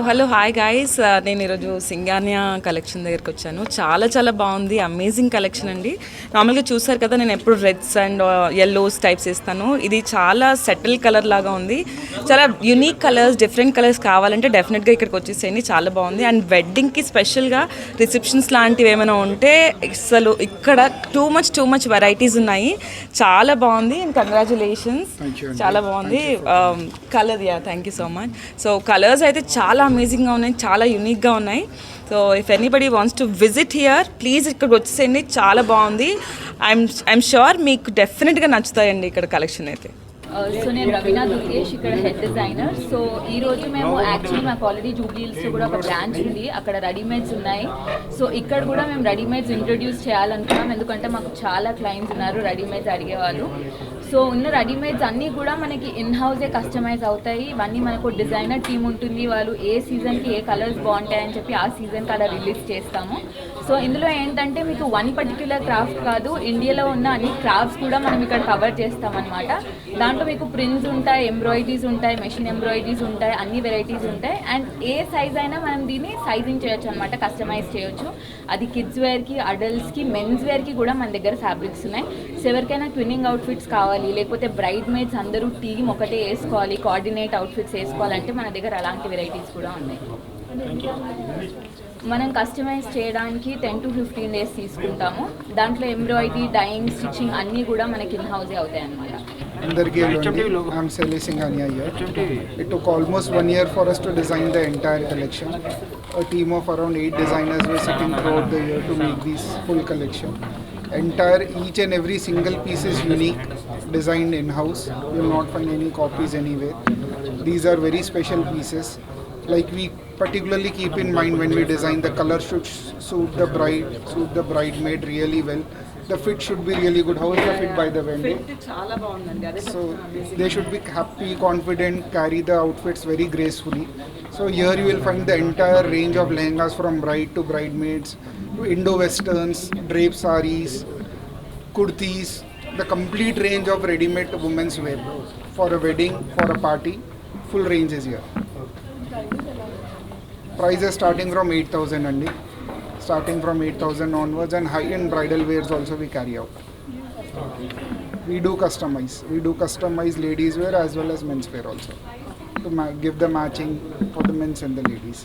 Hello hi guys, నేను ఈరోజు Singhania collection దగ్గరికి వచ్చాను. చాలా చాలా బాగుంది, అమేజింగ్ కలెక్షన్ అండి. నార్మల్గా చూసారు కదా, నేను ఎప్పుడు రెడ్స్ అండ్ ఎల్లోస్ టైప్స్ ఇస్తాను. ఇది చాలా సెటిల్ కలర్ లాగా ఉంది. చాలా యునిక్ కలర్స్, డిఫరెంట్ కలర్స్ కావాలంటే డెఫినెట్గా ఇక్కడికి వచ్చేసేయండి. చాలా బాగుంది. అండ్ వెడ్డింగ్కి స్పెషల్గా రిసెప్షన్స్ లాంటివి ఏమైనా ఉంటే అసలు ఇక్కడ టూ మచ్ వెరైటీస్ ఉన్నాయి. చాలా బాగుంది అండ్ కంగ్రాచులేషన్స్. చాలా బాగుంది colour. Thank you so much. So colours అయితే చాలా అమేజింగ్గా ఉన్నాయి, చాలా యూనిక్గా ఉన్నాయి. So if anybody wants to visit here, please ఇక్కడికి వచ్చేసేయండి. చాలా బాగుంది. ఐఎమ్ షూర్ మీకు డెఫినెట్గా నచ్చుతాయండి ఇక్కడ కలెక్షన్ అయితే. సో నేను రవీనా దుర్గేష్, ఇక్కడ హెడ్ డిజైనర్. సో ఈరోజు మేము యాక్చువల్లీ మాకు ఆల్రెడీ జూబ్లీ హిల్స్లో కూడా ఒక బ్రాంచ్ ఉంది, అక్కడ రెడీమేడ్స్ ఉన్నాయి. సో ఇక్కడ కూడా మేము రెడీమేడ్స్ ఇంట్రొడ్యూస్ చేయాలనుకున్నాం, ఎందుకంటే మాకు చాలా క్లయింట్స్ ఉన్నారు రెడీమేడ్స్ అడిగేవాళ్ళు. సో ఉన్న రెడీమేడ్స్ అన్నీ కూడా మనకి ఇన్ హౌసే కస్టమైజ్ అవుతాయి. ఇవన్నీ మనకు డిజైనర్ టీమ్ ఉంటుంది, వాళ్ళు ఏ సీజన్కి ఏ కలర్స్ బాగుంటాయని చెప్పి ఆ సీజన్కి అలా రిలీజ్ చేస్తాము. సో ఇందులో ఏంటంటే మీకు వన్ పర్టిక్యులర్ క్రాఫ్ట్ కాదు, ఇండియాలో ఉన్న అన్ని క్రాఫ్ట్స్ కూడా మనం ఇక్కడ కవర్ చేస్తామన్నమాట. దాంట్లో మీకు ప్రింట్స్ ఉంటాయి, ఎంబ్రాయిడరీస్ ఉంటాయి, మెషిన్ ఎంబ్రాయిడరీస్ ఉంటాయి, అన్ని వెరైటీస్ ఉంటాయి. అండ్ ఏ సైజ్ అయినా మనం దీన్ని సైజింగ్ చేయొచ్చు అనమాట, కస్టమైజ్ చేయొచ్చు. అది కిడ్స్ వేర్కి, అడల్ట్స్కి, మెన్స్ వేర్కి కూడా మన దగ్గర ఫ్యాబ్రిక్స్ ఉన్నాయి. సో ఎవరికైనా ట్విన్నింగ్ అవుట్ఫిట్స్ కావాలి, లేకపోతే బ్రైడ్ మేడ్స్ అందరూ టీమ్ ఒకటే వేసుకోవాలి, కోఆర్డినేట్ అవుట్ఫిట్స్ వేసుకోవాలంటే మన దగ్గర అలాంటి వెరైటీస్ కూడా ఉన్నాయి. మనం కస్టమైజ్ చేయడానికి 10 to 15 days తీసుకుంటాము. దాంట్లో ఎంబ్రాయిడరీ, డైయింగ్, స్టిచ్చింగ్ అన్నీ కూడా మనకి ఇన్ హౌసే అవుతాయి అన్నమాట. అందరికీ I'm Sally Singhania here. It took almost 1 year for us to design the entire collection. A team of around 8 designers were sitting throughout the year to make this full collection. Each and every single piece is unique, designed in-house. You will not find any copies anywhere. These are very special pieces. Like we particularly keep in mind when we design, the color should suit the bride, suit the bridesmaid really well. The fit should be really good. How is the fit by the vendor? So they should be happy, confident, carry the outfits very gracefully. So here you will find the entire range of lehengas from bride to bridesmaids, to Indo-Westerns, drape saris, kurtis, the complete range of ready-made women's wear for a wedding, for a party. Full range is here. Price is starting from 8,000 andi. Starting from 8,000 onwards, and high-end bridal wears also we carry out. We do customize ladies wear as well as men's wear also, to give the matching for the men's and the ladies.